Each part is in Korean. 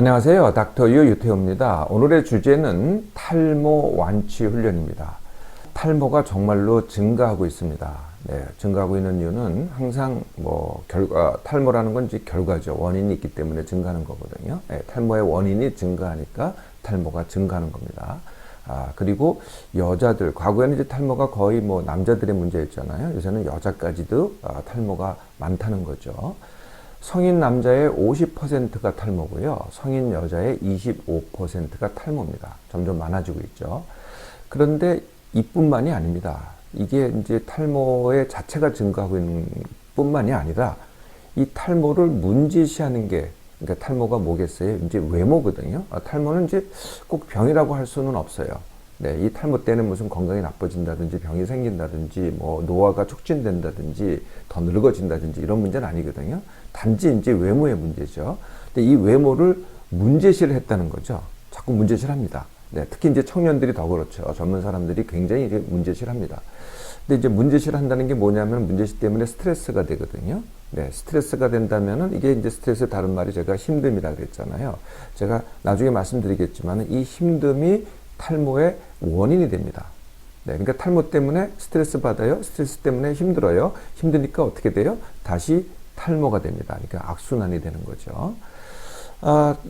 안녕하세요. 닥터 유 유태호입니다. 오늘의 주제는 탈모 완치 훈련입니다. 탈모가 정말로 증가하고 있습니다. 네, 증가하고 있는 이유는 항상 탈모라는 건 이제 결과죠. 원인이 있기 때문에 증가하는 거거든요. 네, 탈모의 원인이 증가하니까 탈모가 증가하는 겁니다. 그리고 여자들, 과거에는 이제 탈모가 거의 남자들의 문제였잖아요. 요새는 여자까지도 탈모가 많다는 거죠. 성인 남자의 50%가 탈모고요. 성인 여자의 25%가 탈모입니다. 점점 많아지고 있죠. 그런데 이뿐만이 아닙니다. 이게 이제 탈모의 자체가 증가하고 있는 뿐만이 아니라 이 탈모를 문제시하는 게, 그러니까 탈모가 뭐겠어요? 이제 외모거든요. 탈모는 이제 꼭 병이라고 할 수는 없어요. 네, 이 탈모 때는 무슨 건강이 나빠진다든지 병이 생긴다든지 노화가 촉진된다든지 더 늙어진다든지 이런 문제는 아니거든요. 단지 이제 외모의 문제죠. 근데 이 외모를 문제시를 했다는 거죠. 자꾸 문제시를 합니다. 네, 특히 이제 청년들이 더 그렇죠. 젊은 사람들이 굉장히 이제 문제시를 합니다. 근데 이제 문제시를 한다는 게 뭐냐면 문제시 때문에 스트레스가 되거든요. 네, 스트레스가 된다면은 이게 이제 스트레스의 다른 말이 제가 힘듦이라 그랬잖아요. 제가 나중에 말씀드리겠지만 이 힘듦이 탈모의 원인이 됩니다. 네, 그러니까 탈모 때문에 스트레스 받아요. 스트레스 때문에 힘들어요. 힘드니까 어떻게 돼요? 다시 탈모가 됩니다. 그러니까 악순환이 되는 거죠.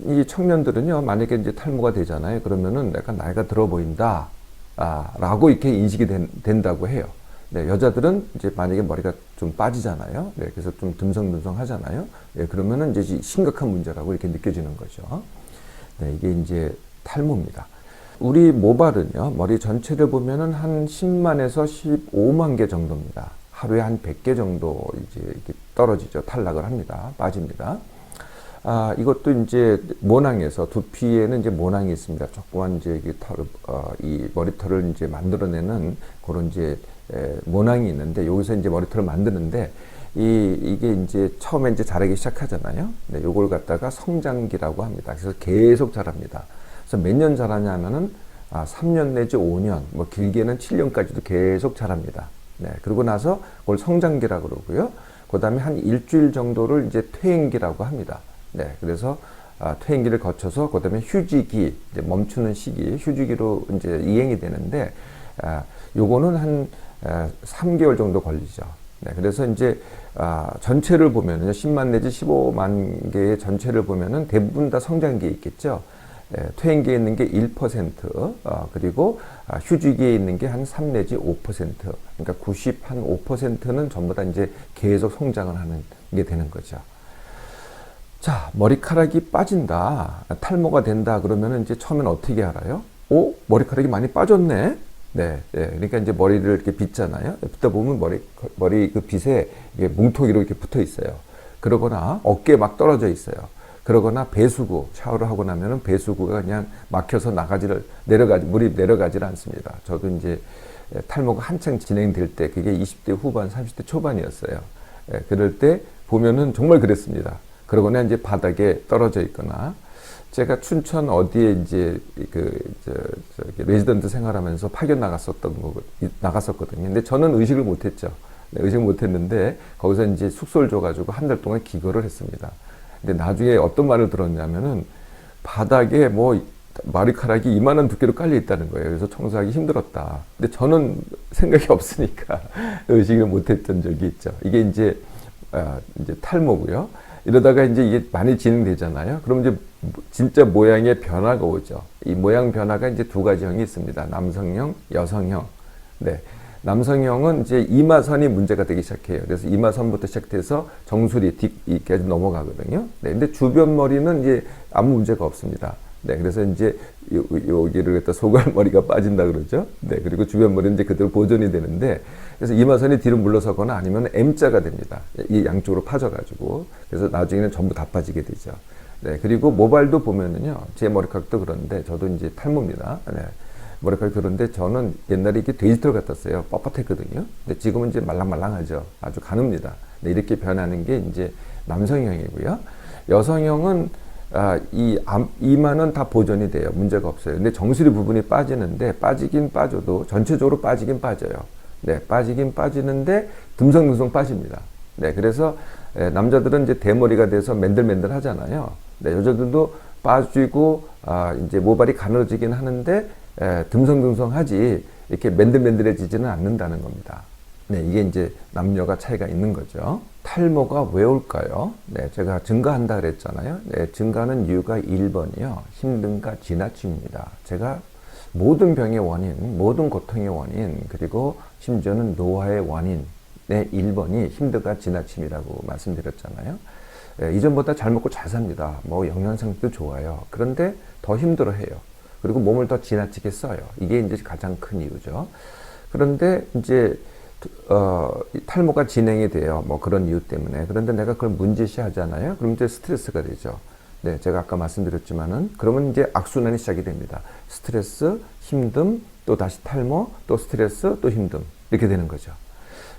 이 청년들은요, 만약에 이제 탈모가 되잖아요. 그러면은 약간 나이가 들어 보인다, 라고 이렇게 인식이 된다고 해요. 네, 여자들은 이제 만약에 머리가 좀 빠지잖아요. 네, 그래서 좀 듬성듬성 하잖아요. 네, 그러면은 이제 심각한 문제라고 이렇게 느껴지는 거죠. 네, 이게 이제 탈모입니다. 우리 모발은요, 머리 전체를 보면은 한 10만에서 15만 개 정도입니다. 하루에 한 100개 정도 이제 이렇게 떨어지죠. 탈락을 합니다. 빠집니다. 이것도 이제 모낭에서, 두피에는 이제 모낭이 있습니다. 조그만 이제 이 머리털을 이제 만들어내는 그런 이제 모낭이 있는데, 여기서 이제 머리털을 만드는데, 이게 이제 처음에 이제 자라기 시작하잖아요. 네, 요걸 갖다가 성장기라고 합니다. 그래서 계속 자랍니다. 그래서 몇 년 자라냐면은 3년 내지 5년, 길게는 7년까지도 계속 자랍니다. 네, 그러고 나서 그걸 성장기라고 그러고요. 그 다음에 한 일주일 정도를 이제 퇴행기라고 합니다. 네, 그래서 퇴행기를 거쳐서 그 다음에 휴지기, 이제 멈추는 시기, 휴지기로 이제 이행이 되는데, 요거는 한 3개월 정도 걸리죠. 네, 그래서 이제 전체를 보면은 10만 내지 15만 개의 전체를 보면은 대부분 다 성장기에 있겠죠. 퇴행기에 있는 게 1%, 그리고 휴지기에 있는 게 한 3 내지 5%, 그러니까 95%는 전부 다 이제 계속 성장을 하는 게 되는 거죠. 자, 머리카락이 빠진다, 탈모가 된다 그러면은 이제 처음엔 어떻게 알아요? 머리카락이 많이 빠졌네? 네, 그러니까 이제 머리를 이렇게 빗잖아요. 빗다 보면 머리 그 빗에 이게 뭉텅이로 이렇게 붙어 있어요. 그러거나 어깨에 막 떨어져 있어요. 그러거나 배수구, 샤워를 하고 나면은 배수구가 그냥 막혀서 물이 내려가질 않습니다. 저도 이제 탈모가 한창 진행될 때, 그게 20대 후반, 30대 초반이었어요. 그럴 때 보면은 정말 그랬습니다. 그러거나 이제 바닥에 떨어져 있거나, 제가 춘천 어디에 이제 레지던트 생활하면서 파견 나갔었거든요. 근데 저는 의식을 못했죠. 의식을 못했는데, 거기서 이제 숙소를 줘가지고 한 달 동안 기거를 했습니다. 근데 나중에 어떤 말을 들었냐면은 바닥에 머리카락이 이만한 두께로 깔려 있다는 거예요. 그래서 청소하기 힘들었다. 근데 저는 생각이 없으니까 의식을 못했던 적이 있죠. 이게 이제 탈모고요. 이러다가 이제 이게 많이 진행되잖아요. 그럼 이제 진짜 모양의 변화가 오죠. 이 모양 변화가 이제 두 가지형이 있습니다. 남성형, 여성형. 네. 남성형은 이제 이마선이 문제가 되기 시작해요. 그래서 이마선부터 시작해서 정수리 뒤까지 넘어가거든요. 네, 근데 주변 머리는 이제 아무 문제가 없습니다. 네, 그래서 이제 여기를 갖다 소갈머리가 빠진다 그러죠. 네, 그리고 주변 머리는 이제 그대로 보존이 되는데, 그래서 이마선이 뒤로 물러서거나 아니면 M자가 됩니다. 이 양쪽으로 파져가지고. 그래서 나중에는 전부 다 빠지게 되죠. 네, 그리고 모발도 보면은요, 제 머리카락도 그런데 저도 이제 탈모입니다. 네. 머리카락이 그런데 저는 옛날에 이렇게 돼지털 같았어요. 뻣뻣했거든요. 근데 지금은 이제 말랑말랑하죠. 아주 가늡니다. 네, 이렇게 변하는 게 이제 남성형이고요. 여성형은 이마는 다 보존이 돼요. 문제가 없어요. 근데 정수리 부분이 빠지는데, 빠지긴 빠져도 전체적으로 빠지긴 빠져요. 네, 빠지긴 빠지는데 듬성듬성 빠집니다. 네, 그래서 남자들은 이제 대머리가 돼서 맨들맨들 하잖아요. 네, 여자들도 빠지고 이제 모발이 가늘어지긴 하는데 듬성듬성하지 이렇게 맨들맨들해지지는 않는다는 겁니다. 네, 이게 이제 남녀가 차이가 있는 거죠. 탈모가 왜 올까요? 네, 제가 증가한다 그랬잖아요. 네, 증가하는 이유가 1번이요. 힘듦과 지나침입니다. 제가 모든 병의 원인, 모든 고통의 원인, 그리고 심지어는 노화의 원인의 1번이 힘듦과 지나침이라고 말씀드렸잖아요. 네, 이전보다 잘 먹고 잘 삽니다. 뭐 영양 상태도 좋아요. 그런데 더 힘들어해요. 그리고 몸을 더 지나치게 써요. 이게 이제 가장 큰 이유죠. 그런데 이제 탈모가 진행이 돼요. 뭐 그런 이유 때문에. 그런데 내가 그걸 문제시 하잖아요. 그럼 이제 스트레스가 되죠. 네, 제가 아까 말씀드렸지만은, 그러면 이제 악순환이 시작이 됩니다. 스트레스, 힘듦, 또 다시 탈모, 또 스트레스, 또 힘듦. 이렇게 되는 거죠.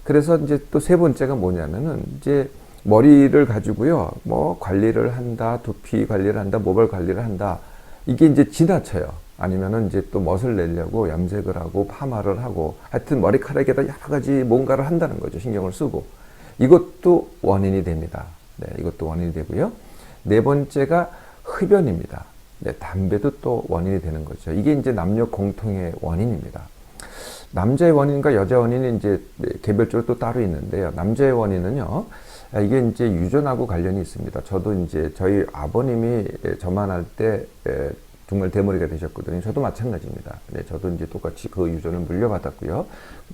그래서 이제 또 세 번째가 뭐냐면은, 이제 머리를 가지고요, 뭐 관리를 한다, 두피 관리를 한다, 모발 관리를 한다. 이게 이제 지나쳐요. 아니면은 이제 또 멋을 내려고 염색을 하고 파마를 하고, 하여튼 머리카락에다 여러 가지 뭔가를 한다는 거죠. 신경을 쓰고. 이것도 원인이 됩니다. 네, 이것도 원인이 되고요. 네 번째가 흡연입니다. 네, 담배도 또 원인이 되는 거죠. 이게 이제 남녀 공통의 원인입니다. 남자의 원인과 여자 원인이 이제 개별적으로 또 따로 있는데요. 남자의 원인은요, 이게 이제 유전하고 관련이 있습니다. 저도 이제 저희 아버님이 저만 할 때 정말 대머리가 되셨거든요. 저도 마찬가지입니다. 네, 저도 이제 똑같이 그 유전을 물려받았고요.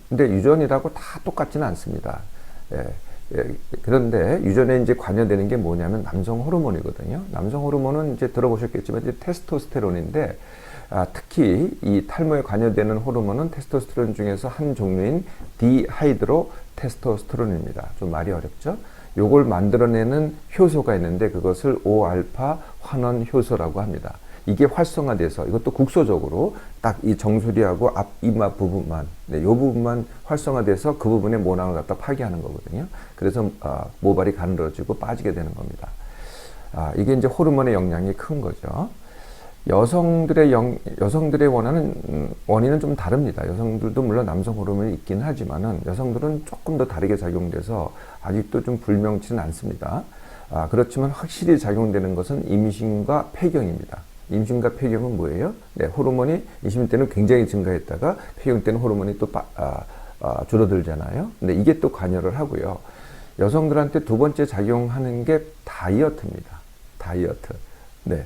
근데 유전이라고 다 똑같지는 않습니다. 그런데 유전에 이제 관여되는 게 뭐냐면 남성 호르몬이거든요. 남성 호르몬은 이제 들어보셨겠지만 이제 테스토스테론인데, 특히 이 탈모에 관여되는 호르몬은 테스토스테론 중에서 한 종류인 디하이드로 테스토스테론입니다. 좀 말이 어렵죠? 요걸 만들어내는 효소가 있는데 그것을 5알파 환원 효소라고 합니다. 이게 활성화돼서 이것도 국소적으로 딱 이 정수리하고 앞 이마 부분만, 네, 요 부분만 활성화돼서 그 부분의 모낭을 갖다 파괴하는 거거든요. 그래서 모발이 가늘어지고 빠지게 되는 겁니다. 이게 이제 호르몬의 영향이 큰 거죠. 여성들의 원인은 좀 다릅니다. 여성들도 물론 남성 호르몬이 있긴 하지만은 여성들은 조금 더 다르게 작용돼서 아직도 좀 불명치는 않습니다. 그렇지만 확실히 작용되는 것은 임신과 폐경입니다. 임신과 폐경은 뭐예요? 네, 호르몬이 임신 때는 굉장히 증가했다가 폐경 때는 호르몬이 또 줄어들잖아요. 근데 이게 또 관여를 하고요. 여성들한테 두 번째 작용하는 게 다이어트입니다. 다이어트. 네.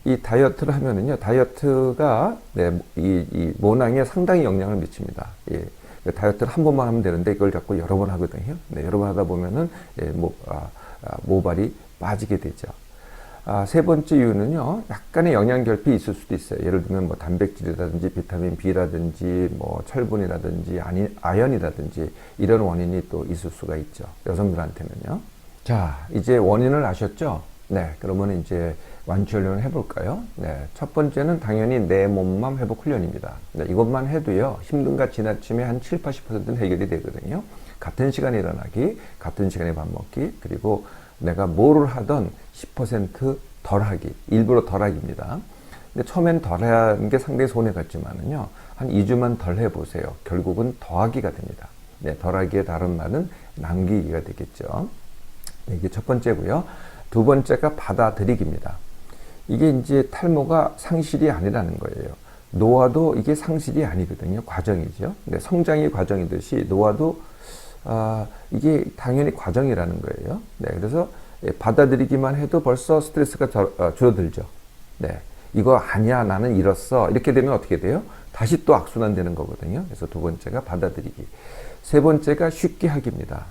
이 다이어트를 하면은요, 다이어트가, 네, 이 모낭에 상당히 영향을 미칩니다. 예. 다이어트를 한 번만 하면 되는데 이걸 자꾸 여러 번 하거든요. 네, 여러 번 하다 보면은, 모발이 빠지게 되죠. 세 번째 이유는요, 약간의 영양 결핍이 있을 수도 있어요. 예를 들면 뭐 단백질이라든지 비타민 B라든지 뭐 철분이라든지 아연이라든지 이런 원인이 또 있을 수가 있죠. 여성들한테는요. 자, 이제 원인을 아셨죠? 네, 그러면 이제 완치 훈련을 해볼까요? 네, 첫 번째는 당연히 내 몸만 회복 훈련입니다. 네, 이것만 해도요, 힘듦과 지나침의 한 7, 80%는 해결이 되거든요. 같은 시간에 일어나기, 같은 시간에 밥 먹기, 그리고 내가 뭐를 하던 10% 덜 하기, 일부러 덜 하기입니다. 근데 처음엔 덜 하는 게 상당히 손해 같지만은요, 한 2주만 덜 해보세요. 결국은 더하기가 됩니다. 네, 덜 하기의 다른 말은 남기기가 되겠죠. 네, 이게 첫 번째고요. 두 번째가 받아들이기입니다. 이게 이제 탈모가 상실이 아니라는 거예요. 노화도 이게 상실이 아니거든요. 과정이죠. 근데 성장이 과정이듯이 노화도 이게 당연히 과정이라는 거예요. 네, 그래서 받아들이기만 해도 벌써 스트레스가 줄어들죠. 네, 이거 아니야, 나는 이렇어. 이렇게 되면 어떻게 돼요? 다시 또 악순환 되는 거거든요. 그래서 두 번째가 받아들이기. 세 번째가 쉽게 하기입니다.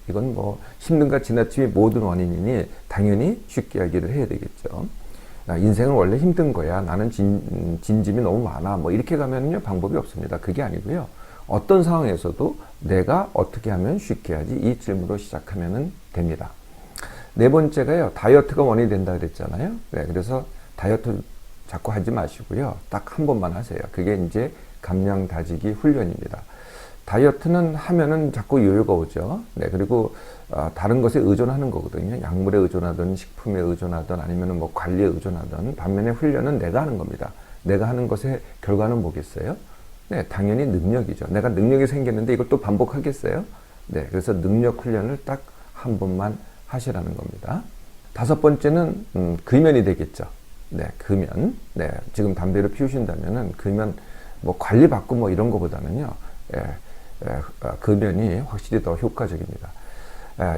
이건 힘듦과 지나침이 모든 원인이니 당연히 쉽게 하기를 해야 되겠죠. 인생은 원래 힘든 거야. 나는 진짐이 너무 많아. 이렇게 가면요, 방법이 없습니다. 그게 아니고요. 어떤 상황에서도 내가 어떻게 하면 쉽게 하지? 이 질문으로 시작하면 됩니다. 네 번째가요, 다이어트가 원인이 된다 그랬잖아요. 네, 그래서 다이어트 자꾸 하지 마시고요. 딱 한 번만 하세요. 그게 이제 감량 다지기 훈련입니다. 다이어트는 하면은 자꾸 요요가 오죠. 네, 그리고 다른 것에 의존하는 거거든요. 약물에 의존하든 식품에 의존하든 아니면은 관리에 의존하든, 반면에 훈련은 내가 하는 겁니다. 내가 하는 것의 결과는 뭐겠어요? 네, 당연히 능력이죠. 내가 능력이 생겼는데 이걸 또 반복하겠어요? 네, 그래서 능력 훈련을 딱 한 번만 하시라는 겁니다. 다섯 번째는 근면이 되겠죠. 네, 금연. 네, 지금 담배를 피우신다면은 금연 뭐 관리받고 뭐 이런 거보다는요. 예, 금연이 확실히 더 효과적입니다.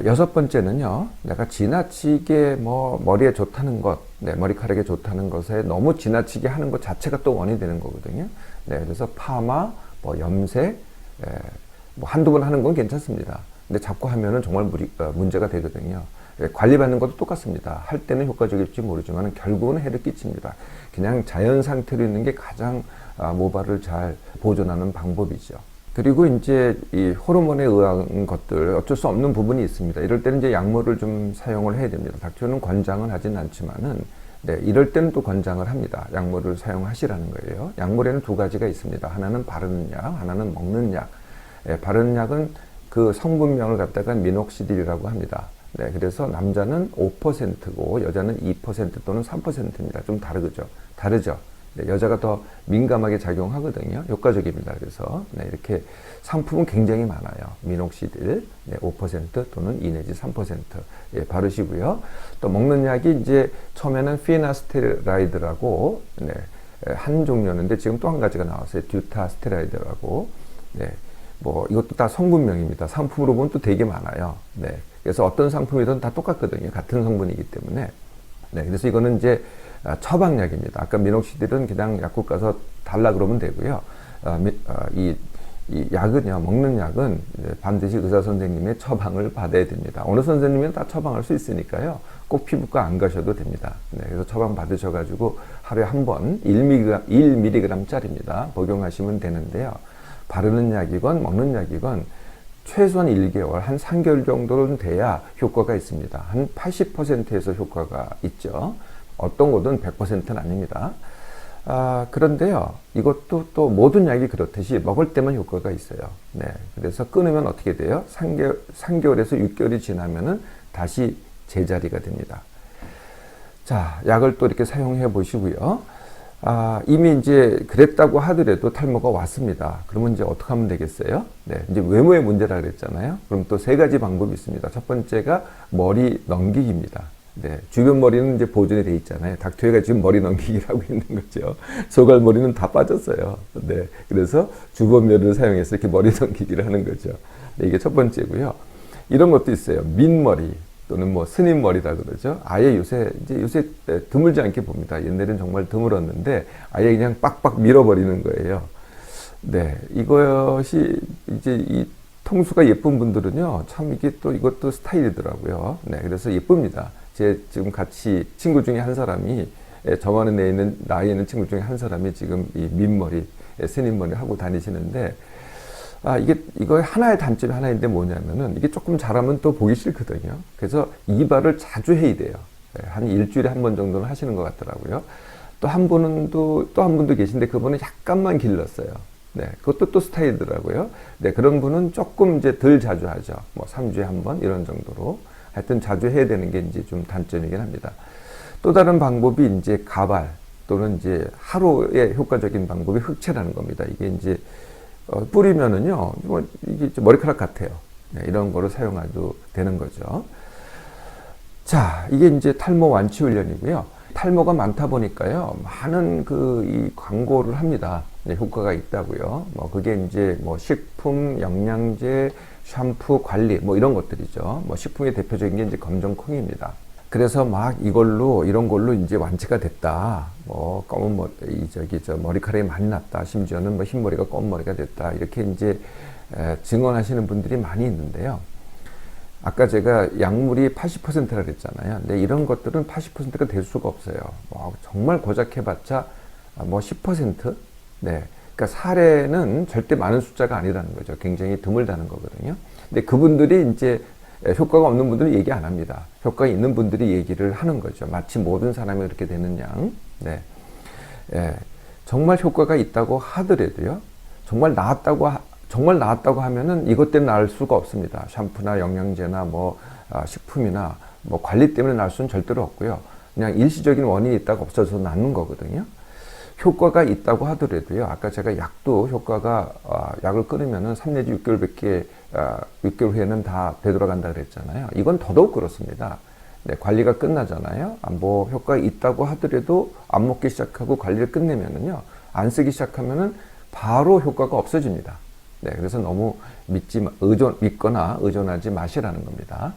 여섯 번째는요, 내가 지나치게 뭐 머리에 좋다는 것, 네, 머리카락에 좋다는 것에 너무 지나치게 하는 것 자체가 또 원인이 되는 거거든요. 네, 그래서 파마, 뭐 염색, 뭐 한두 번 하는 건 괜찮습니다. 근데 자꾸 하면은 정말 문제가 되거든요. 관리받는 것도 똑같습니다. 할 때는 효과적일지 모르지만 결국은 해를 끼칩니다. 그냥 자연 상태로 있는 게 가장 모발을 잘 보존하는 방법이죠. 그리고 이제 이 호르몬에 의한 것들 어쩔 수 없는 부분이 있습니다. 이럴 때는 이제 약물을 좀 사용을 해야 됩니다. 닥터는 권장은 하진 않지만은 네, 이럴 때는 또 권장을 합니다. 약물을 사용하시라는 거예요. 약물에는 두 가지가 있습니다. 하나는 바르는 약, 하나는 먹는 약. 바르는 약은 그 성분명을 갖다가 미녹시딜이라고 합니다. 네, 그래서 남자는 5%고 여자는 2% 또는 3%입니다. 좀 다르죠. 네, 여자가 더 민감하게 작용하거든요. 효과적입니다. 그래서 네, 이렇게 상품은 굉장히 많아요. 미녹시딜 5% 또는 2 내지 3% 바르시고요. 또 먹는 약이 이제 처음에는 피나스테라이드라고 한 종류였는데 지금 또 한 가지가 나왔어요. 듀타스테라이드라고. 네, 뭐 이것도 다 성분명입니다. 상품으로 보면 또 되게 많아요. 네, 그래서 어떤 상품이든 다 똑같거든요. 같은 성분이기 때문에. 네, 그래서 이거는 이제 처방약입니다. 아까 미녹시딜은 그냥 약국 가서 달라 그러면 되고요. 이 약은요, 먹는 약은 반드시 의사 선생님의 처방을 받아야 됩니다. 어느 선생님은 다 처방할 수 있으니까요. 꼭 피부과 안 가셔도 됩니다. 네, 그래서 처방 받으셔가지고 하루에 한 번 1mg짜리입니다. 복용하시면 되는데요. 바르는 약이건 먹는 약이건 최소한 1개월, 한 3개월 정도는 돼야 효과가 있습니다. 한 80%에서 효과가 있죠. 어떤 것은 100%는 아닙니다. 그런데요, 이것도 또 모든 약이 그렇듯이 먹을 때만 효과가 있어요. 네, 그래서 끊으면 어떻게 돼요? 3개월에서 6개월이 지나면은 다시 제자리가 됩니다. 자, 약을 또 이렇게 사용해 보시고요. 이미 이제 그랬다고 하더라도 탈모가 왔습니다. 그러면 이제 어떻게 하면 되겠어요? 네, 이제 외모의 문제라 그랬잖아요. 그럼 또 세 가지 방법이 있습니다. 첫 번째가 머리 넘기기입니다. 네, 주변 머리는 이제 보존이 돼 있잖아요. 닥터회가 지금 머리 넘기기를 하고 있는 거죠. 소갈머리는 다 빠졌어요. 네, 그래서 주변면을 사용해서 이렇게 머리 넘기기를 하는 거죠. 네, 이게 첫 번째고요. 이런 것도 있어요. 민머리 또는 뭐 스님 머리라 그러죠. 아예 요새 드물지 않게 봅니다. 옛날엔 정말 드물었는데 아예 그냥 빡빡 밀어버리는 거예요. 네, 이것이 이제 이 통수가 예쁜 분들은요, 참 이게 또 이것도 스타일이더라고요. 네, 그래서 예쁩니다. 제 지금 같이 친구 중에 한 사람이 저만의 나이에 있는 친구 중에 한 사람이 지금 이 민머리, 스님 머리 하고 다니시는데. 이거 하나의 단점이 하나 있는데 뭐냐면은 이게 조금 잘하면 또 보기 싫거든요. 그래서 이발을 자주 해야 돼요. 한 일주일에 한 번 정도는 하시는 것 같더라고요. 또 한 분도 계신데 그분은 약간만 길렀어요. 네, 그것도 또 스타일이더라고요. 네, 그런 분은 조금 이제 덜 자주 하죠. 뭐 3주에 한 번 이런 정도로. 하여튼 자주 해야 되는 게 이제 좀 단점이긴 합니다. 또 다른 방법이 이제 가발 또는 이제 하루에 효과적인 방법이 흑채라는 겁니다. 이게 이제 뿌리면은요, 이게 머리카락 같아요. 네, 이런 거를 사용해도 되는 거죠. 자, 이게 이제 탈모 완치 훈련이고요. 탈모가 많다 보니까요, 많은 이 광고를 합니다. 네, 효과가 있다고요. 뭐, 그게 이제 뭐 식품, 영양제, 샴푸, 관리, 뭐 이런 것들이죠. 뭐 식품의 대표적인 게 이제 검정콩입니다. 그래서 막 이런 걸로 이제 완치가 됐다. 뭐 검은 머리카락이 많이 났다. 심지어는 뭐 흰머리가 검은 머리가 됐다. 이렇게 이제 증언하시는 분들이 많이 있는데요. 아까 제가 약물이 80%라 그랬잖아요. 근데 이런 것들은 80%가 될 수가 없어요. 뭐 정말 고작 해봤자 뭐 10%? 네. 그러니까 사례는 절대 많은 숫자가 아니라는 거죠. 굉장히 드물다는 거거든요. 근데 그분들이 이제 효과가 없는 분들은 얘기 안 합니다. 효과가 있는 분들이 얘기를 하는 거죠. 마치 모든 사람이 그렇게 되는 양. 네. 정말 효과가 있다고 하더라도요. 정말 나았다고 하면은 이것 때문에 나을 수가 없습니다. 샴푸나 영양제나 식품이나 관리 때문에 나을 수는 절대로 없고요. 그냥 일시적인 원인이 있다가 없어져서 낫는 거거든요. 효과가 있다고 하더라도요. 아까 제가 약도 약을 끊으면은 3 내지 6개월 후에는 다 되돌아간다 그랬잖아요. 이건 더더욱 그렇습니다. 네, 관리가 끝나잖아요. 뭐 효과가 있다고 하더라도 안 먹기 시작하고 관리를 끝내면은요, 안 쓰기 시작하면은 바로 효과가 없어집니다. 네, 그래서 너무 믿거나 의존하지 마시라는 겁니다.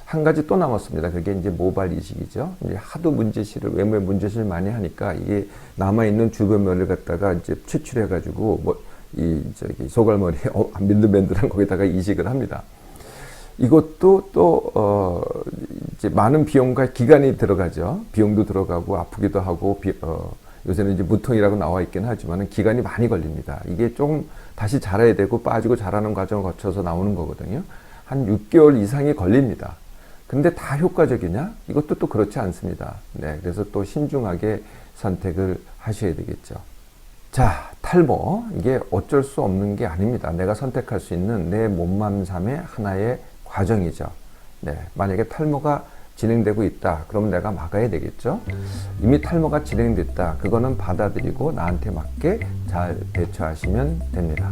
한 가지 또 남았습니다. 그게 이제 모발 이식이죠. 이제 하도 외모에 문제시를 많이 하니까 이게 남아있는 주변면을 갖다가 이제 채취해가지고 소갈머리에 민들민들한 거기다가 이식을 합니다. 이것도 또 이제 많은 비용과 기간이 들어가죠. 비용도 들어가고 아프기도 하고 요새는 이제 무통이라고 나와 있긴 하지만 기간이 많이 걸립니다. 이게 좀 다시 자라야 되고 빠지고 자라는 과정을 거쳐서 나오는 거거든요. 한 6개월 이상이 걸립니다. 근데 다 효과적이냐? 이것도 또 그렇지 않습니다. 네, 그래서 또 신중하게 선택을 하셔야 되겠죠. 자, 탈모. 이게 어쩔 수 없는 게 아닙니다. 내가 선택할 수 있는 내 몸맘삼의 하나의 과정이죠. 네, 만약에 탈모가 진행되고 있다. 그러면 내가 막아야 되겠죠. 이미 탈모가 진행됐다. 그거는 받아들이고 나한테 맞게 잘 대처하시면 됩니다.